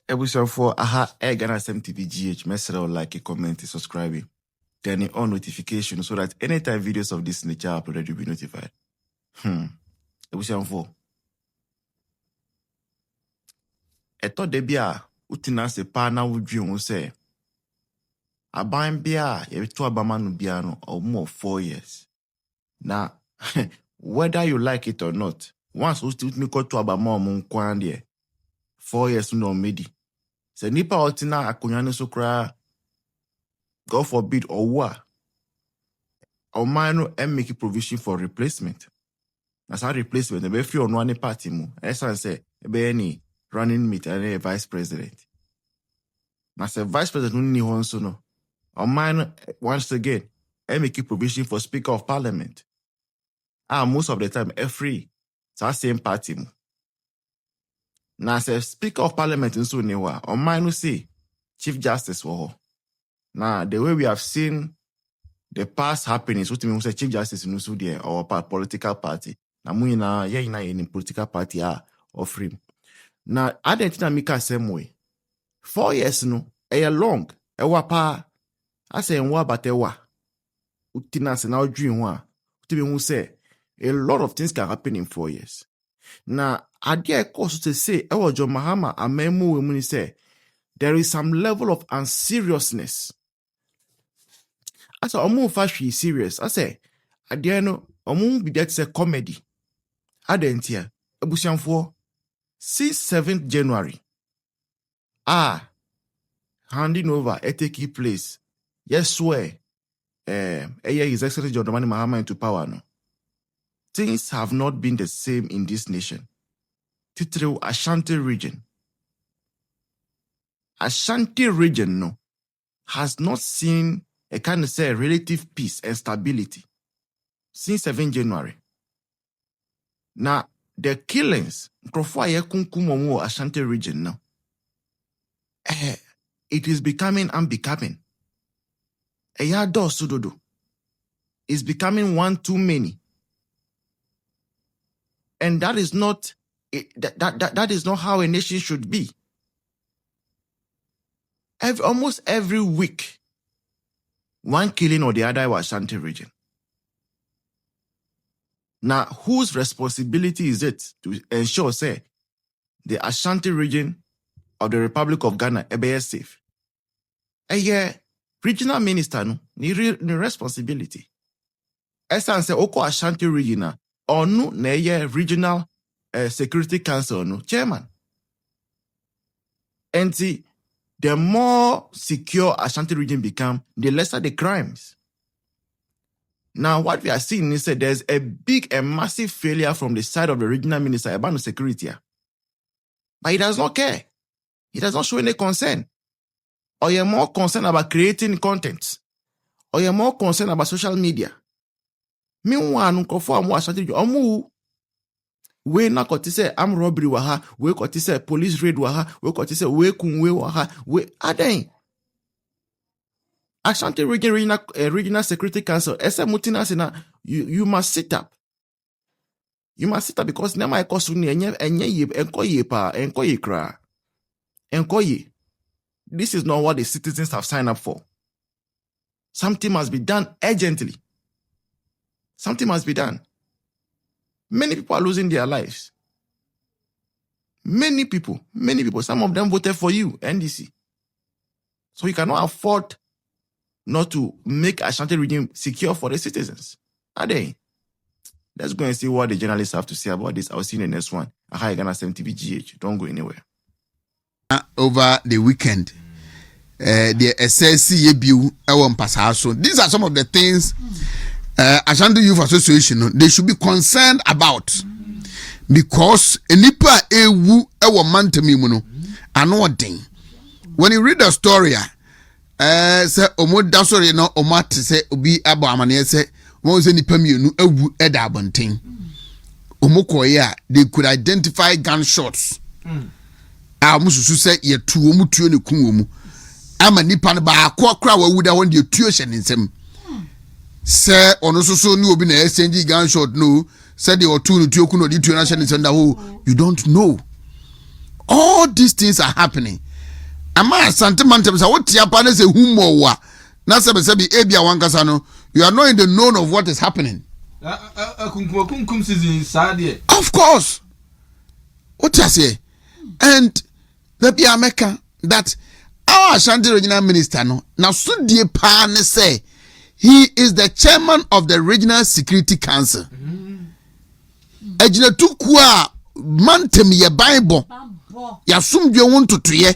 Ebusian for aha GhanaNsem TV GH. Mesra like, comment, subscribe, turning on notifications so that anytime videos of this nature are uploaded, you'll be notified. Ebusian for. Eto debia utina se pa na wudwi ho se aban bia ye to abama no bia no or more 4 years. Now, whether you like it or not, once we still me to abama mo nkwan de 4 years no medi. Se nipa otina akonya no so kra, God forbid or what, or man and make provision for replacement. That's how replacement the be free on one party mu. Esa say be any running mate and a vice president. Now say vice president no ni hon so no. Or man once again and make provision for speaker of parliament. Most of the time free. So same party mu. Now say speaker of parliament in so newa. Or man no say chief justice wo. Now the way we have seen the past happenings, what mean say chief justice in so there or political party. Na mu ina ye ina any political party offering. Now identity mika same way. 4 years no a long ewa pa ase enwa batewa. Utina se na dream wa. Uti be say a lot of things can happen in 4 years. Now idea cause to say ewa John Mahama amemu we muni say there is some level of unseriousness. I say omu fashi serious. I say idea no omu be that say comedy. Adentia ebusianfo since 7th January handing over a take place. Yes, swear His Excellency John Mahama into power no. Things have not been the same in this nation. Titru Ashanti region. Ashanti region no has not seen a kind of say relative peace and stability since 7th January. Now, the killings, Ashanti region now, it is becoming unbecoming. It's becoming one too many. And that is not that is not how a nation should be. Almost every week, one killing or the other in Ashanti region. Now, whose responsibility is it to ensure, say, the Ashanti region of the Republic of Ghana is safe? Regional minister no ni responsibility. Esa say oko Ashanti region or no na regional security council no chairman. And see, the more secure Ashanti region become, the lesser the crimes. Now, what we are seeing is that there's a big and massive failure from the side of the regional minister about security. But he does not care. He does not show any concern. Or you're more concerned about creating content. Or you're more concerned about social media. Meanwhile, we na koti say armed robbery waha, we koti say police raid waha, we koti say we kunwe waha, we aden. Ashanti regional security council. You must sit up. You must sit up because nema ekosuni enkoye. This is not what the citizens have signed up for. Something must be done urgently. Something must be done. Many people are losing their lives. Many people. Some of them voted for you, NDC. So you cannot afford not to make Ashanti region secure for the citizens. Are they? Let's go and see what the journalists have to say about this. I'll see you in the next one. GhanaNsem TV GH. Don't go anywhere. Over the weekend, the SSC Yebu Ewon Pasaso. These are some of the things Ashanti Youth Association they should be concerned about because enipa ewu ewo mantemi mu no anoden. When you read the story, say omo dasori no omo ate say obi abo amane say won say nipa mienu ewu eda abonten. Omo koye a they could identify gunshots. Mususu say ye tu omu tuo ne kun omu. Ama nipa no ba akwa wa wuda won de tuo hye ne nsem. Say ono so ni obi na exchange gunshot no say the otu no tuo kun no di tuo na hye ne nsem da ho you don't know. All these things are happening ama Ashanti mantem sa what tia pa na se humo wa na se be ebia wankasa no you are not in the known of what is happening. Kunkum season sadie. Of course. What you say? And the be America that our Ashanti regional minister no now sudie pa ne say he is the chairman of the regional security council. Ejina tuku a mantem ye Bible ya sumdwe won totoye.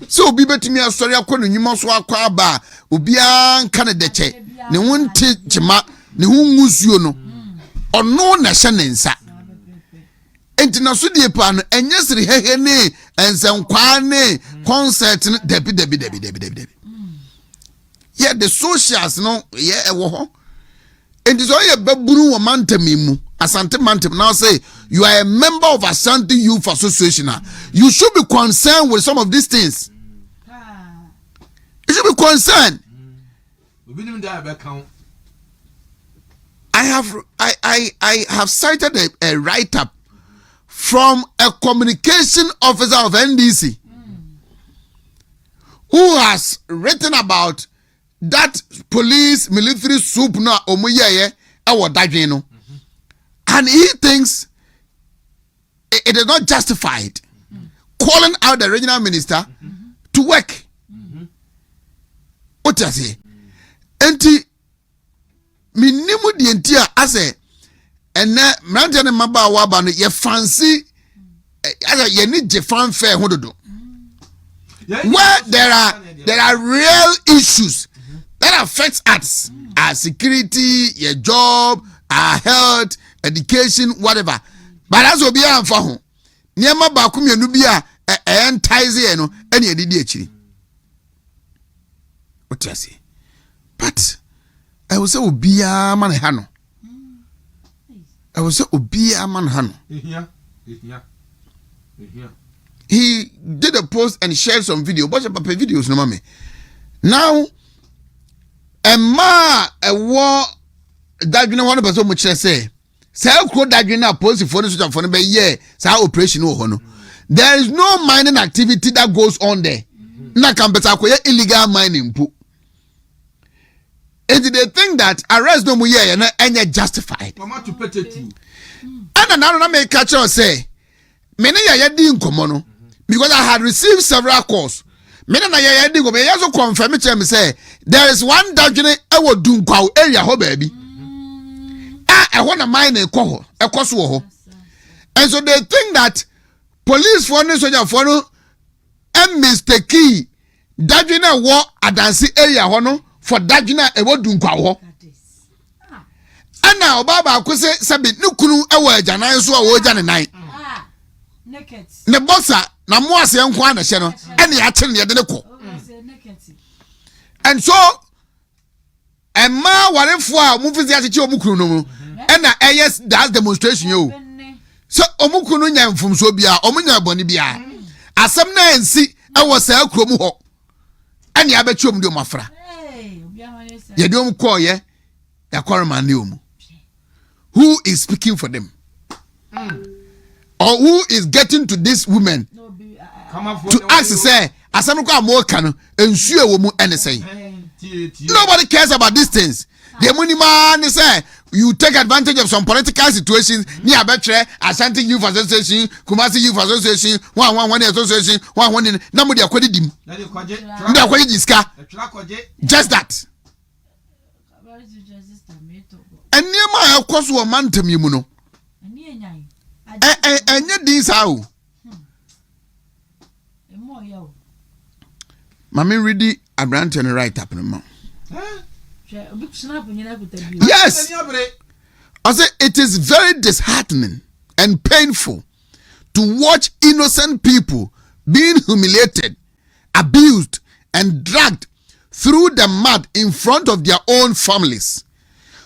So obi betimi asori akọ no nyuma so akọ aba obi an kan de che ne wonte chima ne hungusuo no ono na hye ne nsa enti na so die pa no enye siri hehe ne ensenkwa ne concert ne debi yeah the socials no yeah ewo ho enti so ye baburu wo mantami mu Asante mantem now say you are a member of Ashanti Youth Association. You should be concerned with some of these things. You should be concerned. I have cited a write-up from a communication officer of NDC who has written about that police military soup na omuyeye ewo dadwen no. And he thinks it is not justified calling out the regional minister to work. What does he? Enti minimu di entia ase ene mrante ne maba waba no ye fancy asa ye ni je fan fair hododo. Where there are real issues that affects us, our security, your job, our health, education, whatever. But as obi amfa ho niema ba ku mienu bi a entize no ene edidi akiri. What you say? But I will say obi a man ha no. I will say obi a man ha no. He did a post and shared some video. Watch up videos no mama. Now a war that you know one person much say say could that you know post for the for be yeah say operation wo no. There is no mining activity that goes on there. Na can better illegal mining po. And they think that arrest no muye and justified. Mama to pet it. And now make catch us say many ya di nkomo no because I had received several calls. Many na ya di go me yaso confirm me say there is one dodgene e wo dunkwa area ho baby. I want to mine a coho, a coso. And so they think that police for no soldier for no and mistake dodgene war adansi area hono for dodgene e wo dunkwa ho. And now Baba could say Sabi Nukunu ewa Jana so a Jan and I. Ne bossa na moase nkwa na hye no ene ya kire ne de ne ko. And so Emma warefo a mufisi acheche omukunu no mu ena yes that demonstration yo. So omukunu nya mfumso bia omunya boni bia asem na ensi ewo sa akrom ho ene ya bechi omde omafra. Ye de om call ye ya korman ne omu. Who is speaking for them? Or who is getting to these women to ask say asamuko amoka no ensu ewo mu ene say nobody cares about these things. The money man say you take advantage of some political situations ni abetre Ashanti Youth Association, Kumasi Youth Association, one association, one na mo de akwadi dim nda akwadi diska just that eniema akoso o mantam yimu no enye din sa o mama ready abrant and right up no. Yes. I say it is very disheartening and painful to watch innocent people being humiliated, abused, and dragged through the mud in front of their own families.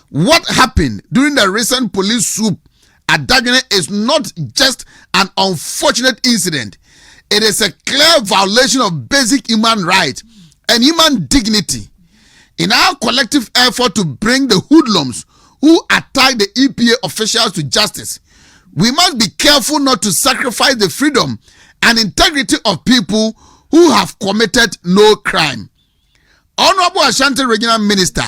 What happened during the recent police swoop at Dagenham is not just an unfortunate incident. It is a clear violation of basic human rights and human dignity. In our collective effort to bring the hoodlums who attack the EPA officials to justice, we must be careful not to sacrifice the freedom and integrity of people who have committed no crime. Honorable Ashanti Regional Minister,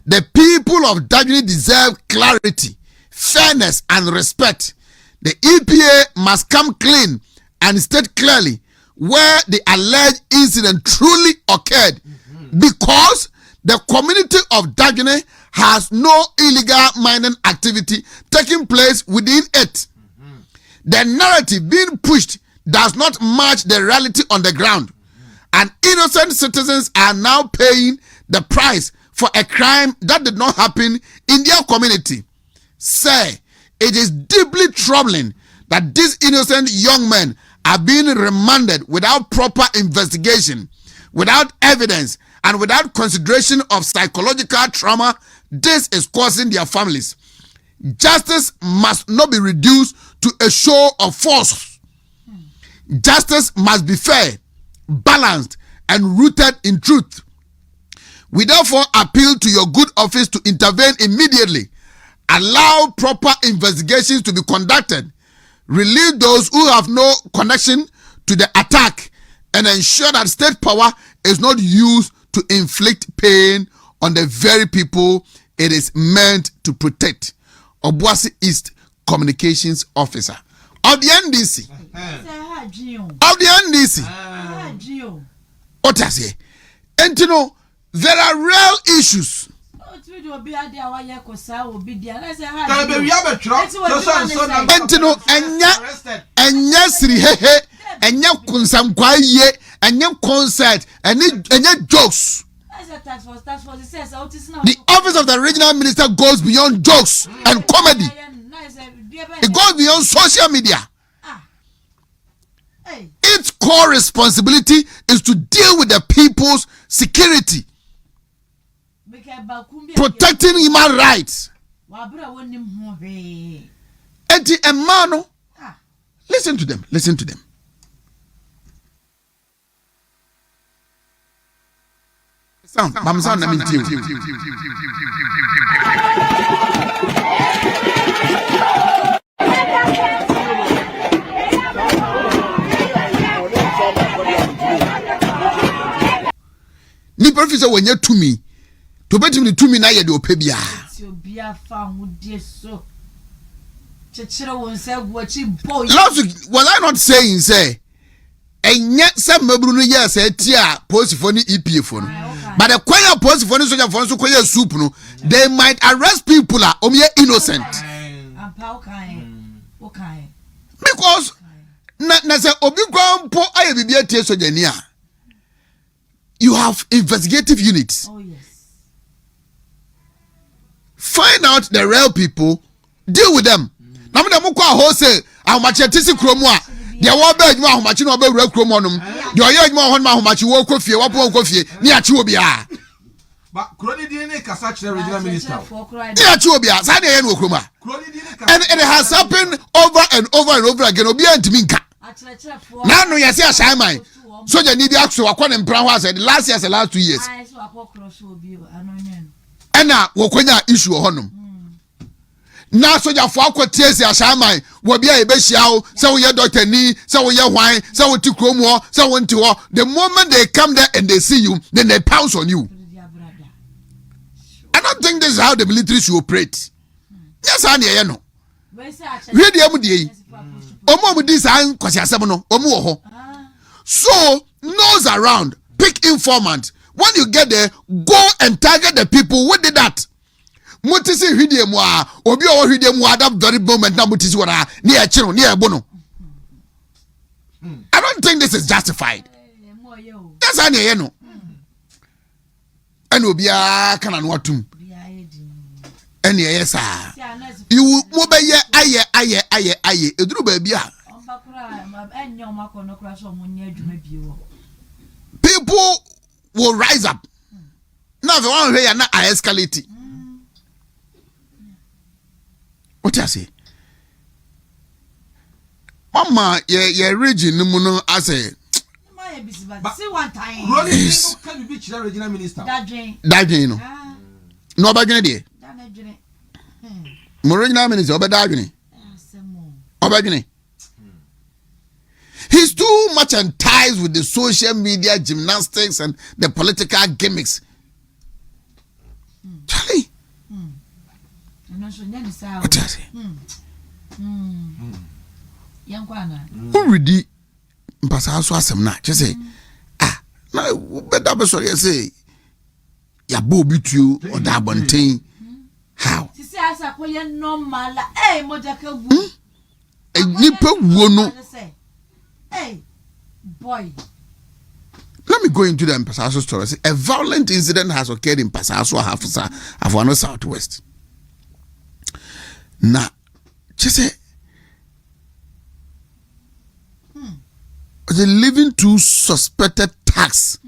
the people of Dajuni deserve clarity, fairness, and respect. The EPA must come clean and state clearly where the alleged incident truly occurred, because the community of Dajuni has no illegal mining activity taking place within it. The narrative being pushed does not match the reality on the ground, and innocent citizens are now paying the price for a crime that did not happen in their community. Say, it is deeply troubling that these innocent young men are being remanded without proper investigation, without evidence, and without consideration of psychological trauma this is causing their families. Justice must not be reduced to a show of force. Justice must be fair, balanced, and rooted in truth. We therefore appeal to your good office to intervene immediately, allow proper investigations to be conducted, release those who have no connection to the attack, and ensure that state power is not used to inflict pain on the very people it is meant to protect. Obuasi East Communications Officer of the NDC. Of the NDC. What I say? And you know, there are real issues. And you know, and concert and jokes. The office of the regional minister goes beyond jokes and comedy. It goes beyond social media. Its core responsibility is to deal with the people's security, protecting human rights. Listen to them. Listen to them. Sound, sound, I mean, ni professor when you to me to bet me to me na ye de opebia last week was I not saying say enye se mabru no yes etia post for ni EPA for no, but the choir post for ni soldier for so choir soup no, they might arrest people are innocent because na say obi kwampo aye bibia tie soldier ni a. You have investigative units. Oh, yes. Find out the real people, deal with them. Now, I'm going to say, how much it is a chromwa. There were bad, how much you know about chromonum. You are young, how much you walk with you, what coffee, near Chubia. But Crony DNA Casach, the regional minister. Near Chubia, Sunday and Wokuma. And it has happened over and over and over again. Obia and Minka. Now, no, yes, yes, I might. So you need to ask you what in Brown said last year, the last 2 years. And now, what issue on them? Now, so your folk tears your shaman will be a beshao, so your doctor knee, so your wine, so to Chromo, so on to all. The moment they come there and they see you, then they pounce on you. I don't think this is how the military should operate. Yes, I know. Read the Amudi. Omo this and Kwasiasamono, Omo. So, nose around, pick informant. When you get there, go and target the people. What did that? Mutisi hidemwa, obi o hidemwa that very moment na mutisi wara near chino near bono. I don't think this is justified. That's an yeno. And obia kana watum. And yes, you mobe ye aye eduru babia. People will rise up. Now the one way na escalate. What I say? Mama, ye region no muno ase. See one time. Rolling can be the regional minister. Dadjin no. No badjene de. Mo regional minister obadadjene. Obadjene. He's too much enticed with the social media gymnastics and the political gimmicks. Charlie. What does he? Who ready? Mpasa so asem na. Just say, na better be sorry say. Ya bo bitu or da bonten. How? Sisi asa ko ye normal. Moja ka wu. Nipa wo no. Hey, boy. Let me go into the Mpasaso story. A violent incident has occurred in Mpasaso, Afwano Southwest. Now, just say, the living two suspected thugs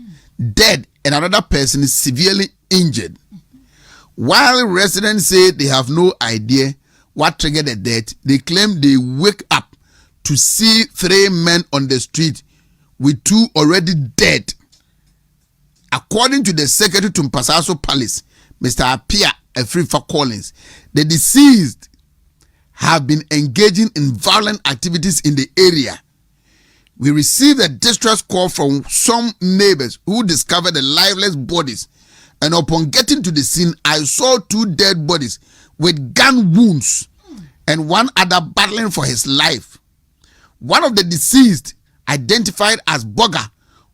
dead and another person is severely injured. While residents say they have no idea what triggered the death, they claim they wake up to see 3 men on the street with 2 already dead. According to the secretary to Mpasaso Palace, Mr. Apia Afrifa Collins, the deceased have been engaging in violent activities in the area. We received a distress call from some neighbors who discovered the lifeless bodies, and upon getting to the scene, I saw 2 dead bodies with gun wounds and one other battling for his life. One of the deceased, identified as Boga,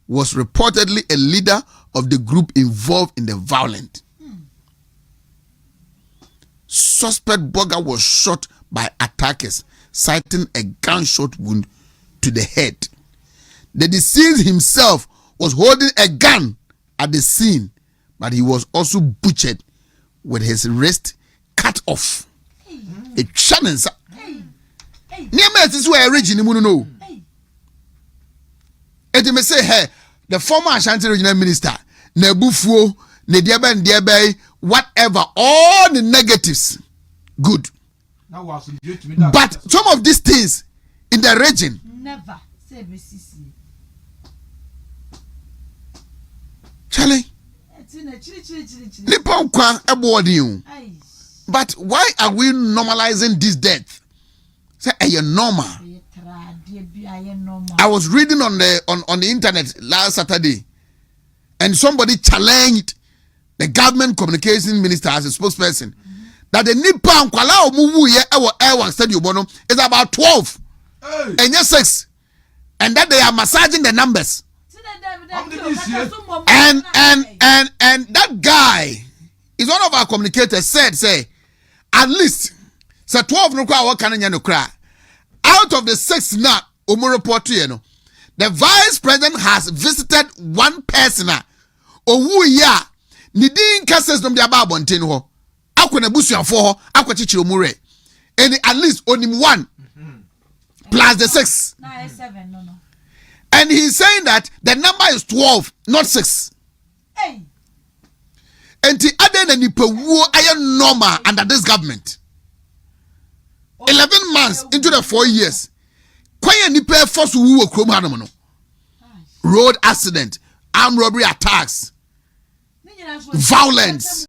was reportedly a leader of the group involved in the violence. Suspect Boga was shot by attackers, citing a gunshot wound to the head. The deceased himself was holding a gun at the scene, but he was also butchered with his wrist cut off. A challenge. No. It may say, hey, the former Ashanti regional minister, Nebufuo, Nediaba, whatever, all the negatives, good. But some of these things in the region, never say BCC. Charlie, but why are we normalizing this death? Say, are normal? I was reading on the internet last Saturday, and somebody challenged the government communication minister as a spokesperson that the Nippon Kwala Muwu ye ewa stadium is about 12 and yes 6, and that they are massaging the numbers. And that guy is one of our communicators say at least say 12 no kwa wakana no kra. Out of the 6 now, report to you know, the vice president has visited one person. Owu ya nidin cases no dia ba bonten ho. Akona busuafo ho, akwachichiro mure. And at least only 1 plus the 6. No, 7, no. And he's saying that the number is 12, not 6. Hey. And the other than the iron normal under this government. 11 months into the 4 years. Kwaya nipa force wu okrom hanom no. Road accident, armed robbery attacks, violence.